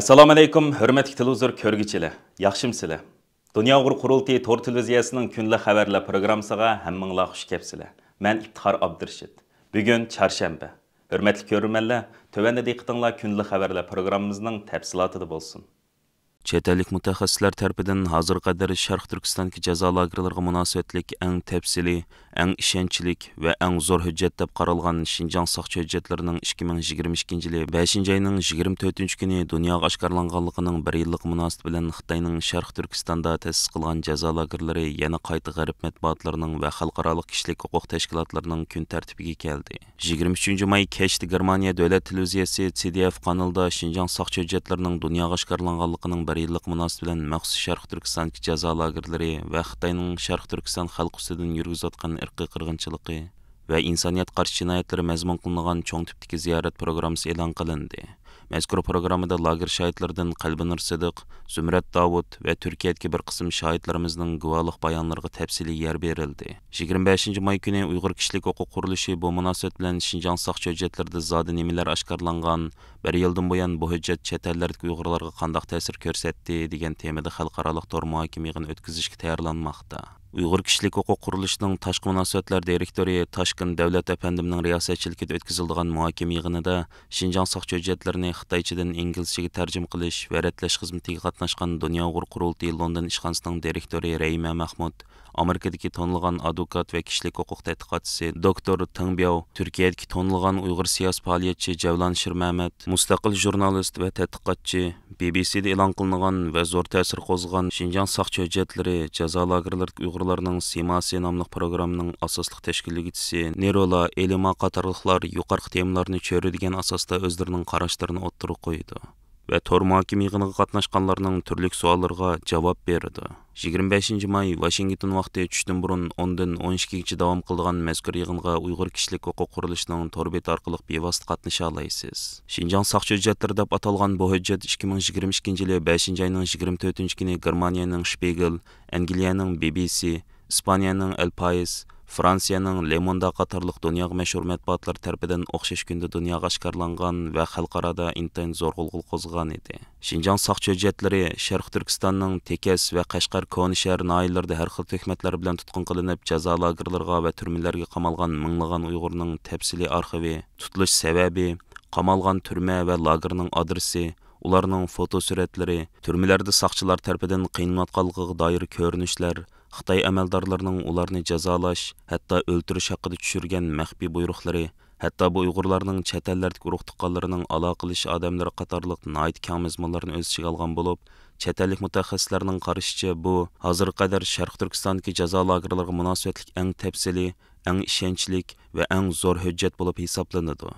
Assalamu alaykum, hürmetli televizor körgüçiler. Yaxşımsızlar. Dünya Uyg'ur Qurultayı Tor televiziyasining kunlik xabarlar programmasiga hammanglar xush kelibsizlar. Men İftixar Abdurashid. Bugun çarşamba. Hürmetli ko'rmanlar, tövende diqqatinglar kunlik xabarlar programmamizning tafsilotida bo'lsin. Chet ellik mutaxassislar tarafidan hozir qadar Sharq Turkistondagi jazo lagerlariga munosabatlik eng tafsiliy, eng ishonchlik va eng zo'r hujjat deb qaralgan Xinjiang soqchi hujjatlarining 2022-yil 5-oyning 24-kuni dunyoga oshkorlanganligining 1 yillik munosabat bilan Xitoyning Sharq Turkistonda ta'sis qilgan jazo lagerlari yana qayta g'arb matbuotlarining va xalqaro kishilik huquq tashkilotlarining kun tartibiga keldi. 23-may kechda Germaniya davlat televiziyasi CDF kanalida Xinjiang soqchi hujjatlarining dunyoga oshkorlanganligining 1 yillik munosabat bilan maxsus Sharq Turkistondagi jazo lagerlari va Xitoyning Sharq Turkiston xalqi ustidan yurgizayotgan irqiy qirg'inchiligi va insoniyat qarshi jinoyatlari mazmun qilingan cho'ng tipdagi ziyorat programmasi e'lon qilindi. Mazkur programmada lager shohidlaridan Qalbinur Sidiq, Zumrat Davud va Turkiyadagi bir qism shohidlarimizning guvohlik bayonlariga tafsiliy yer berildi. 25-may kuni Uyg'ur kishilik huquq qurilishi bu munosabat bilan Xinjiang soqchi hujjatlarida zodi nimalar oshkorlangan, 1 yildan buyon bu hujjat chet ellardagi Uyg'urlarga qanday ta'sir ko'rsatdi degan temada xalqaro tor muhokama yig'ini o'tkazishga tayyorlanmoqda. Uyg'ur kishilik huquq qurilishining tashqi munosabatlar direktori Toshkent davlat apandimning riyosatchiligida o'tkazilgan muhokama yig'inida Xinjiang soqchi hujjatlarini xitoychadan inglizchaga tarjima qilish va ratlash xizmatiga qatnashgan Dunyo Uyg'ur Qurultayı London ishxonasining direktori Rayma Mahmud, Amerikadagi tanilgan advokat va kishilik huquq tadqiqotchisi doktor Tengbiao, Turkiyadagi tanilgan Uyg'ur siyosiy faoliyatchi Javlan Shirmamat, mustaqil jurnalist va tadqiqotchi, BBC'da e'lon qilingan va zo'r ta'sir qo'zg'agan Xinjiang soqchi hujjatlari jazo lagerlaridagi Uyg'urlarning Simasi nomli programmaning asosli tashkilotchisi Nerola Elima qatorliqlar yuqorqi temalarni cho'radigan asosda o'zlarining qarashlarini o'ttirib qo'ydi va tor muhokama yig'iniga qatnashganlarning turli savollariga javob berdi. 25-may Washington vaqti tushdan burun 10dan 12gacha davom qiladigan mazkur yig'inga Uyg'ur kishilik huquq qurilishining tor bet orqali bevosita qatnasha olasiz. Xinjiang soqchi hujjatlari deb atalgan bu hujjat 2022-yil 5-oyning 24-kuni Germaniyaning Spiegel, Angliyaning BBC, Ispaniyaning El País, Fransiyaning Le Monde qatorliq dunyoga mashhur matbuotlar tarafidan o'xshash kunda dunyoga oshkorlangan va xalqaroda intayin zo'r g'ulg'ul qo'zg'agan edi. Xinjiang soqchi hujjatlari Sharq Turkistonning Tekes va Qashqar Konishar noyillarida har xil tuhmatlar bilan tutqun qilinib, jazo lagerlariga va turmalarga qamalgan minglagan Uyg'urning tafsiliy arxivi, tutilish sababi, qamalgan turma va lagerning adresi, ularning fotosuratlari, turmalarda saqchilar tarafidan qiynalganligiga doir ko'rinishlar, Xitoy amaldorlarining ularni jazolash, hatto o'ltirish haqida tushirgan maxfiy buyruqlari, hatto bu Uyg'urlarning chet ellardagi urug' tuqqanlarining aloqalish odamlari qatorliq nihoyat keng mazmunlarni o'z ichiga olgan bo'lib, chet ellik mutaxassislarning qarashicha bu hozir qadar Sharq Turkistondagi jazo lagerlariga munosabatlik eng tafsiliy, eng ishonchlik va eng zo'r hujjat bo'lib hisoblanadi.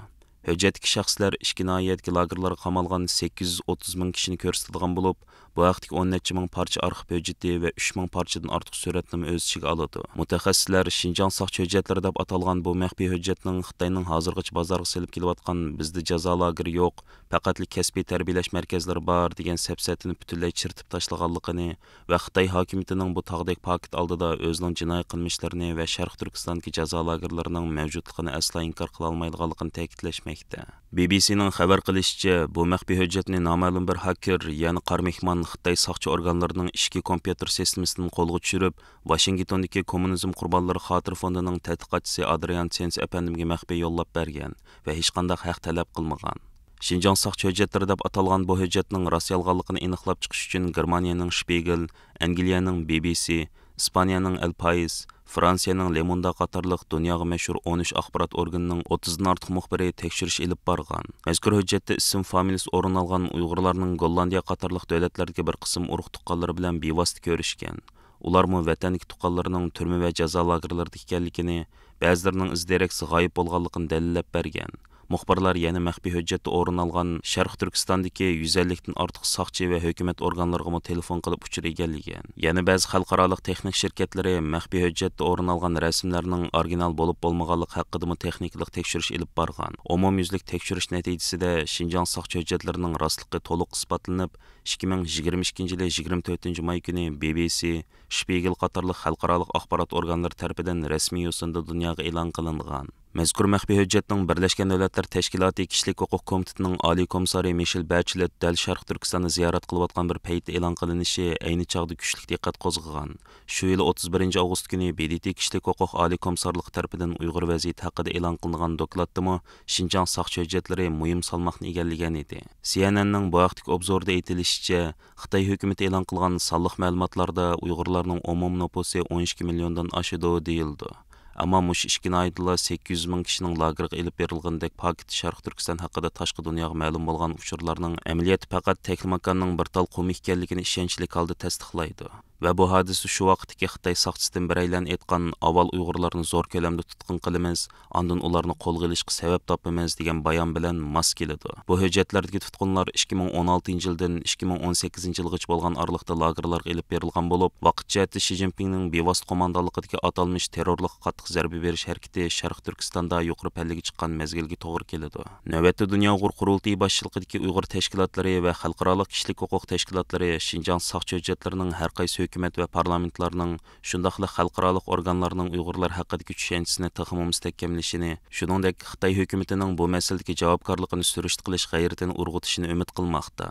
Hujjatdagi shaxslar ikki noyatki lagerlarga qamalgan 830 ming kishini ko'rsatadigan bo'lib, bu haqdagi 10 necha ming parcha arxiv hujjati va 3 ming parchadan ortiq suratni o'z ichiga oladi. Mutaxassislar Xinjiang soqchi hujjatlari deb atalgan bu maxfiy hujjatning Xitoyning hozirgacha bozorga selib kelayotgan bizda jazo lageri yo'q, faqat kasbiy tarbiyalash markazlari bor degan safsatini butunlay chirtib tashlaganligini va Xitoy hokimiyatining bu tog'dek paket oldida o'zining jinoiy qilmishlarini va Sharq Turkistondagi jazo lagerlarining mavjudligini aslo inkor qila olmaydiganligini ta'kidlashmoqda. BBC'ning xabar qilishicha, bu maxfiy hujjatni noma'lum bir hacker, ya'ni qarmehmon Xitoy soqchi organlarining ishki kompyuter sistemasidan qo'lga tushirib, Washingtondagi kommunizm qurbonlari xotir fondining tadqiqotchisi Adrian Chens apandimga maxfiy yo'llab bergan va hech qanday haq talab qilmagan. Xinjiang soqchi hujjatlari deb atalgan bu hujjatning rost yolg'onligini aniqlab chiqish uchun Germaniyaning Spiegel, Angliyaning BBC, Ispaniyaning El País, Fransiyaning Le Monde qatorliq dunyoga mashhur 13 axborot organining 30 dan ortiq muxbiri tekshirish ilib borgan. Mazkur hujjatda ism familiyasi o'rin olgan Uyg'urlarning Gollandiya qatorliq davlatlardagi bir qism urug' tuqqanlari bilan bevosita ko'rishgan. Ularmi vatandagi tuqqanlarining turma va jazo lagerlarida ekanligini, ba'zilarining izdereksi g'oyib bo'lganligini dalillab bergan. Muxbirlar yana maxfiy hujjatda o'rin olgan Sharq Turkistondagi 150 dan ortiq soqchi va hukumat organlariga telefon qilib uchur egallagan. Yana ba'zi xalqaro texnik shirkatlari maxfiy hujjatda o'rin olgan rasmlarning original bo'lib bo'lmaganligi haqida texniklik tekshirish ilib borgan. Umumyuzlik tekshirish natijasida Xinjiang soqchi hujjatlarining rostligi to'liq isbotlanib, 2022-yil 24-may kuni BBC, Spiegel qatorliq xalqaro axborot organlari tomonidan rasmiy yo'sinda dunyoga e'lon qilingan. Mazkur maxfiy hujjatning Birlashgan Davlatlar Tashkiloti Kishilik huquq komitetining Oliy komissari Michel Bachelet dal Sharq Turkistonni ziyorat qilayotgan bir paytda e'lon qilinishi ayni chog'da kuchli diqqat qo'zg'agan. Shu yil 31 avgust kuni BDT Kishilik huquq Oliy komissarligi tarafidan Uyg'ur vaziyati haqida e'lon qilingan dokladda Şinjan saqchi hujjatlari muhim salmoqni egallagan edi. CNNning bu vaqtdagi obzorda aytilishicha, Xitoy hukumatı e'lon qilgan sonliq ma'lumotlarda Uyg'urlarning umum nupusi 12 milliondan oshadi deyildi. Ammo mush 2 oyda 800 ming kishining lagerga elib berilgandek Pakistan Sharq Turkiston haqida tashqi dunyoga ma'lum bo'lgan uchurlarning amaliyoti faqat Teklimakanning bir tal qum ekanligini ishonchli holda tasdiqlaydi. Va bu hodisa shu vaqtdagi Xitoy saqchisidan biraylan aytgan avval Uyg'urlarni zo'r ko'lamda tutqun qilamiz, ondan ularni qo'lga olishga sabab topamiz degan bayon bilan mos keladi. Bu hujjatlardagi tutqunlar 2016 yildan 2018 yilgacha bo'lgan aralıqda lagerlarga elib berilgan bo'lib, vaqtcha Xi Jinpingning bevosita qo'mondonligidagi atalmish terrorlik qattiq zarba berish harakati Sharq Turkistonda yuqori pallaga chiqqan mezgilga to'g'ri keladi. Navbatda Dunyo Uyg'ur qurultiyi boshchiligidagi Uyg'ur tashkilotlari va xalqaro kishilik huquq tashkilotlari Şinjan saqchi hujjatlarining har qaysi hukumat va parlamentlarning shundaqla xalqaro organlarning Uyg'urlar haqidagi tushanchisini taxmin mustahkamlashini, shuningdek Xitoy hukumatining bu masaladagi javobgarligini surishti qilish g'ayratini urg'utishini umid qilmoqda.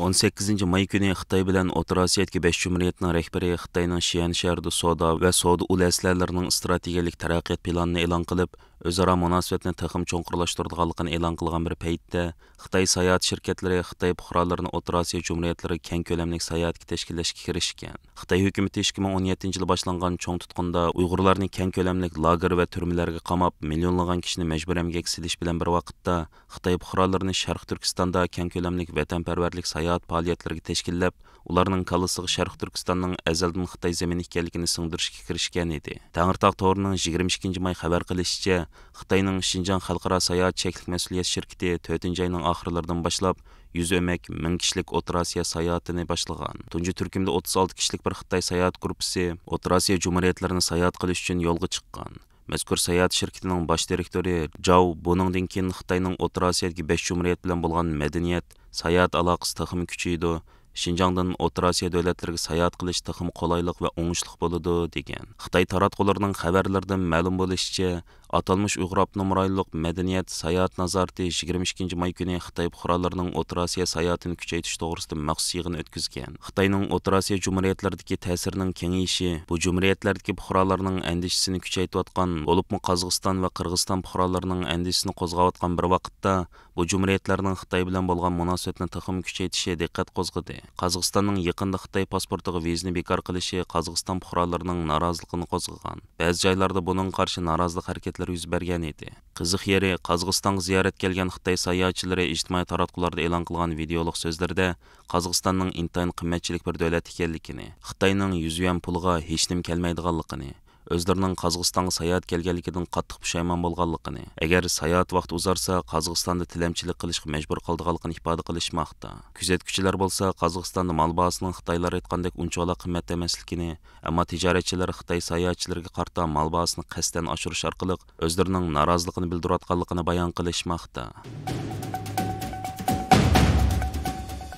18 may kuni Xitoy bilan O'rta Osiyodagi 5 jumhuriyatning rahbari Xitoyning Xi'an shahrida savdo va savdo ulaslarining strategik taraqqiyot planini e'lon qilib, o'zaro munosabatni taxim cho'nqirlashtiradiganligini e'lon qilgan bir paytda Xitoy sayohat shirkatlari Xitoy fuqarolarini O'rta Osiyo jumhuriyatlari keng ko'lamli sayohatga tashkillashga kirishgan. Xitoy hukumatı 2017 yilda boshlangan cho'ng tutqunda Uyg'urlarni keng ko'lamli lager va turmalarga qamab, millionlagan kishini majburiy emgak silish bilan bir vaqtda Xitoy fuqarolarini Sharq Turkistonda keng ko'lamli vatanparvarlik sayohat faoliyatlariga tashkillab, ularning kallasiga Sharq Turkistonning azaldan Xitoy zamini ekanligini singdirishga kirishgan edi. Tangirtaq to'rining 22 may xabar qilishicha, Xitoyning Şinjan xalqaro sayohat cheklik mas'uliyat shirkati 4-oyning oxirlaridan boshlab 100 o'mak 1000 kishilik O'rta Osiyo sayohatini boshlagan. Tunji turkumda 36 kishilik bir Xitoy sayohat guruhi O'rta Osiyo jumhuriyatlarini sayohat qilish uchun yo'lga chiqqan. Mazkur sayohat shirkatining bosh direktori Zhao buningdan keyin Xitoyning O'rta Osiyodagi 5 jumhuriyat bilan bo'lgan madaniyat, sayohat aloqasi taxmin kuchaydi. Şinjandan O'rta Osiyo davlatlariga sayohat qilish taxmin qulaylik va o'ngishliq bo'ladi degan. Xitoy taratqullarining xabarlaridan ma'lum bo'lishicha, atalmış Uyg'ur avtonom rayonluq madaniyat sayohat nazorati 22 may kuni Xitoy fuqarolarining O'rta Osiyo sayohatini kuchaytirish to'g'risida maxsus yig'in o'tkazgan. Xitoyning O'rta Osiyo jumhuriyatlaridagi ta'sirining kengayishi bu jumhuriyatlardagi fuqarolarning andishisini kuchaytirayotgan, bo'libmi Qozog'iston va Qirg'iziston fuqarolarining andishisini qo'zg'ayotgan bir vaqtda bu jumhuriyatlarning Xitoy bilan bo'lgan munosabatni taxmin kuchaytirishi diqqat qo'zg'adi. Qozog'istonning yaqinda Xitoy pasportiga vizani bekor qilishi Qozog'iston fuqarolarining noroziligini qo'zg'agan. Ba'zi joylarda buning qarshi norozilik harakatlari yuz bergan edi. Qiziq yeri, Qozog'istonga ziyorat kelgan Xitoy sayohatchilari ijtimoiy taratqularda e'lon qilgan videolik so'zlarda Qozog'istonning intayin qimmatchilik bir davlat ekanligini, Xitoyning 100 yuan puliga hech nim kelmaydiganligini, o'zlarining Qozog'istonga sayohat kelganligidan qattiq pushaymon bo'lganligini, agar sayohat vaqti uzarsa Qozog'istonda tilamchilik qilishga majbur qildiganligini ifoda qilishmoqda. Kuzatuvchilar bo'lsa Qozog'istonda mol bahosining Xitoylar aytgandek unchalik qimmat emasligini, ammo tijoratchilar Xitoy sayohatchilariga qarta mol bahosini qasddan oshirish orqali o'zlarining noroziligini bildirayotganligini bayon qilishmoqda.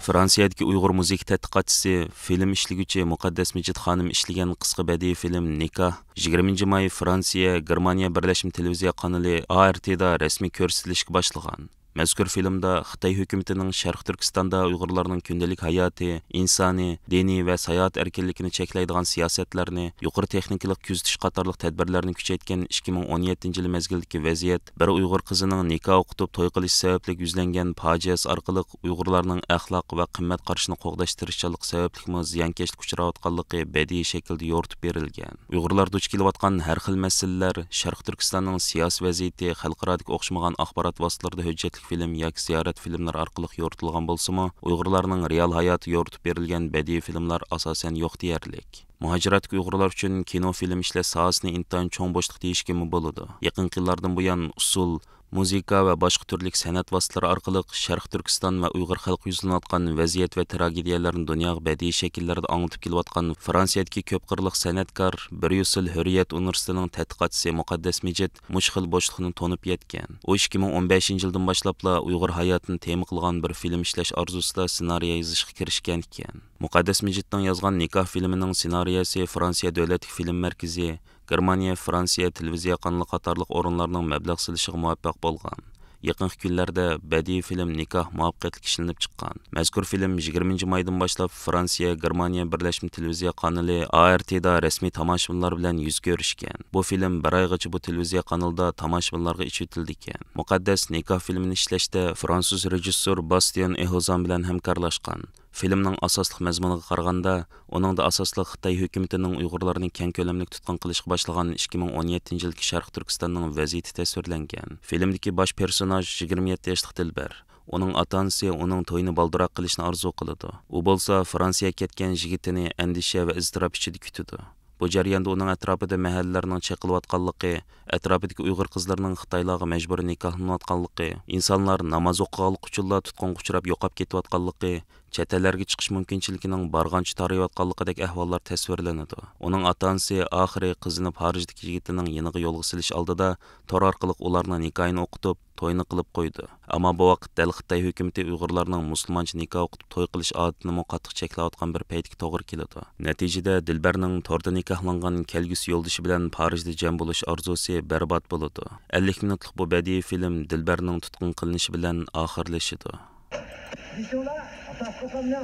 Fransiyadagi Uyg'ur musiqa tadqiqotchisi, film ishlaguvchi Muqaddas Mijit xonim ishlagan qisqa badiiy film Nikoh 20 may Fransiya Germaniya birlashma televiziya kanali ART'da rasmiy ko'rsatilishga boshlagan. Mazkur filmda Xitoy hukumatining Sharq Turkistonda Uyg'urlarning kundalik hayoti, insoniy, diniy va sayohat erkinligini cheklaydigan siyosatlarni, yuqori texnikalik kuzatish qatorliq tadbirlarni kuchaytgan 2017 yil mezgildagi vaziyat, bir Uyg'ur qizining nikoh o'qitib to'y qilish sababli yuzlangan fojiasi orqali Uyg'urlarning axloq va qimmat qarashini qo'g'dash tirishchilik sababli ziyonkashlik uchrayotganligi badiiy shaklda yoritib berilgan. Uyg'urlar duch kelayotgan har xil masalalar, Sharq Turkistonning siyosiy vaziyati, xalqarodagi o'xshamagan axborot vositalarida hujjatli film yoki ziyorat filmlar orqali yoritilgan bo'lsa-mu, Uyg'urlarning real hayoti yoritib berilgan badiiy filmlar asosan yo'q deyarlik. Muhojiratga Uyg'urlar uchun kino film ishlash sohasini intayin cho'ng bo'shliq deyishga bo'ladi. Yaqin yillardan buyon usul, muzika va boshqa turlik san'at vositalari orqali Sharq Turkiston va Uyg'ur xalqi yuzlanayotgan vaziyat va tragediyalarni dunyoga badiiy shakllarda anglitib kelayotgan Fransiyadagi ko'p qirliq san'atkor Bryussel Hurriyat universitetining tadqiqotchisi Muqaddas Mijit mushkil bo'shliqni to'nib yetgan. U 2015 yildan boshlabla Uyg'ur hayotini tema qilgan bir film ishlash orzusida ssenariy yozishga kirishgan ekan. Muqaddas Mijitning yozgan Nikoh filmining ssenariysi Fransiya davlat film markazi Germaniya, Fransiya televiziya kanali qatarlıq orunlarının məbləğ silishigə muvaffaq bolğan. Yaqinqi kunlarda bədii film Nikoh muvaffaqiyatli ishlanib chiqqan. Mazkur film 20 maydan boshlab Fransiya, Germaniya birlashma televiziya kanali ART'da rasmiy tomoshabinlar bilan yuz ko'rishgan. Bu film bir oygacha bu televiziya kanalida tomoshabinlarga ishlatildi ekan. Muqaddas Nikoh filmini ishlashda fransuz rejissor Bastien Ehozan bilan hamkorlashgan. Filmning asosli mazmuniga qaraganda, uningda asosli Xitoy hukumatining Uyg'urlarni keng ko'lamli tutqun qilishga boshlagan 2017-yilgi Sharq Turkistonning vaziyati tasvirlangan. Filmdagi bosh personaj 27 yoshli Dilbar. Uning ota-onasi uning to'yini baldiroq qilishni orzu qiladi. U bo'lsa Fransiyaga ketgan yigitini andisha va iztirob ichida kutadi. Bu jarayonda uning atrofida mahallalarning cheqilayotganligi, atrofidagi Uyg'ur qizlarining Xitoylarga majbur nikohlanayotganligi, insonlar namoz o'qiganlik uchun tutqunga uchrab yo'qolib ketayotganligi, chet ellarga chiqish mumkinchiligining bargancha tarayotganligidek ahvollar tasvirlanadi. Uning ota-onasi oxiri qizini Parijdagi yigitining yeniga yo'lga silish oldida tor orqali ularning nikohini o'qitib, to'yni qilib qo'ydi. Ammo bu vaqtda Xitoy hukumati Uyg'urlarning musulmoncha nikoh o'qitib to'y qilish odatini qattiq cheklayotgan bir paytga to'g'ri keladi. Natijada Dilbarning torda nikohlangan kelgusi yo'ldoshi bilan Parijda jam bo'lish orzusi barbod bo'ladi. 50 minutlik bu badiiy film Dilbarning tutqun qilinishi bilan oxirlashadi.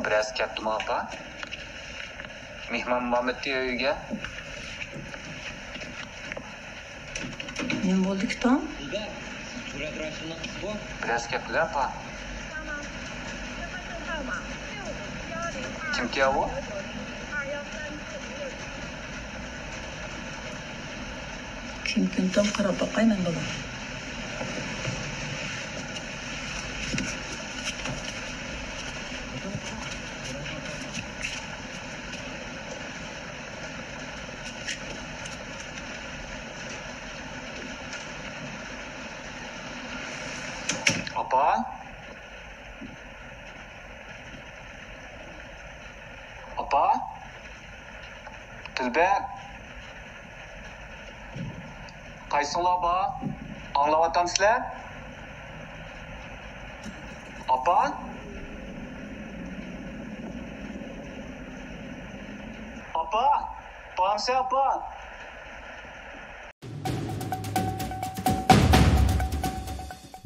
Biraz ketdim apa. Mehmon Muhammadning uyiga. Nima bo'ldi Tom? Biraz ketdilar apa. Kimga u? Kim Tom qarab boqayman baba. Apa? Apa? Dilber? Qaysinglar apa? Anglayapsizlar? Apa? Apa? Bağımsız apa?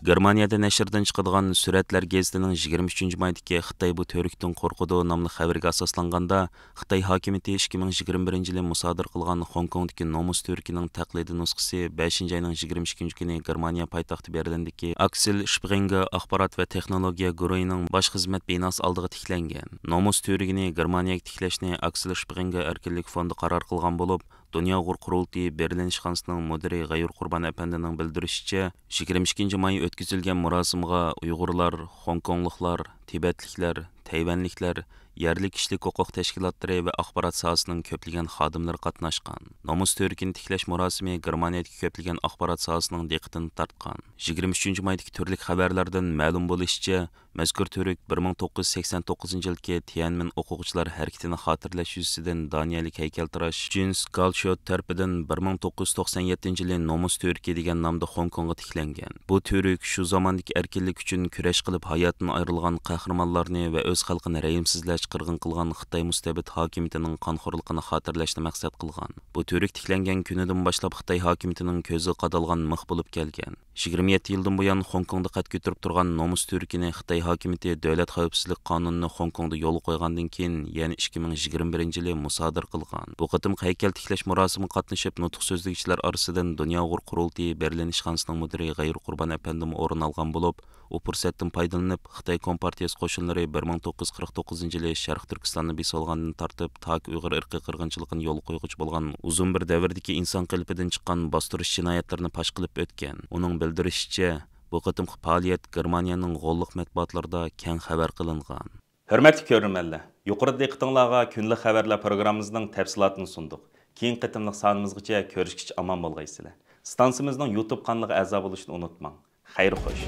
Germaniyada nashrdan chiqadigan Suratlar gazetining 23 maydagi Xitoy bu to'rikdan qo'rqidi nomli xabarga asoslanganda, Xitoy hokimiyati 2021 yili musodir qilgan Hong Kongdagi nomus to'rikining taqlidi nusxasi 5-oyning 22 kuni Germaniya poytaxti Berlindagi Axel Springer axborot va texnologiya guruhining bosh xizmat binosi oldiga tiklangan. Nomus to'rigini Germaniyaga tiklashni Axel Springer erkinlik fondi qaror qilgan bo'lib, Dünya Uyg'ur qurultiyi Berlin ishxonasining mudiri G'ayur Qurban apandining bildirishicha, 22 may o'tkazilgan murosimga Uyg'urlar, Hong Kongliklar, Tibetliklar, Tayvanliklar, yerlik kishilik huquq tashkilotlari va axborot sohasining ko'plagan xodimlari qatnashgan. Nomus to'rikini tiklash murosimi Germaniyadagi ko'plagan axborot sohasining diqqatini tortgan. 23 maydagi turli xabarlardan ma'lum bo'lishicha, mazkur to'rik 1989-yilgi Tiananmen o'quvchilar harakatini xotirlash yuzasidan Daniyalik haykaltarash Jens Galshot tarafidan 1997-yili Nomus to'riki degan nomda Hong Kongga tiklangan. Bu to'rik shu zamondagi erkinlik uchun kurash qilib hayotdan ayrilgan qahramonlarni va o'z xalqini rayimsizlash qirg'in qilgan Xitoy mustabid hokimiyatining qonxo'rligini xotirlashni maqsad qilgan. Bu to'rik tiklangan kunidan boshlab Xitoy hokimiyatining ko'zi qadalgan mix bo'lib kelgan. 27 yildan buyon Hong Kongda qad ko'tarib turgan nomus to'rikini Xitoy hokimiyati davlat xavfsizlik qonunini Hong Kongda yo'l qo'ygandan keyin, ya'ni 2021-yili musodir qilgan. Bu qitim haykal tiklash murosimiga qatnashib nutq so'zlovchilar orasidan Dünya Uyg'ur qurultiyi Berlin ishxonasining mudiri G'ayur Qurban apandim o'rin olgan bo'lib, u fursatdan foydalanib Xitoy Kompartiyasi qo'shinlari 1949-yili Sharq Turkistonni besolgandan tortib toki Uyg'ur irqiy qirg'inchiligini yo'l qo'yg'uchi bo'lgan uzun bir davrdagi inson qalbidan chiqqan bostirish jinoyatlarini pash qilib o'tgan. Uning bildirishicha, bu qitimqi faoliyat Germaniyaning g'olliq matbuotlarida keng xabar qilingan. Hörmətli görürmənlər, yuqorida diqqətinizə günlük xəbərlər proqramımızın təfsilatını sunduq. Keyin qitimliq sanımızgacha ko'rishgacha aman bo'lgaysizlar. Stansimizning YouTube kanaliga a'zo bo'lishni unutmang. Xayr xo'sh.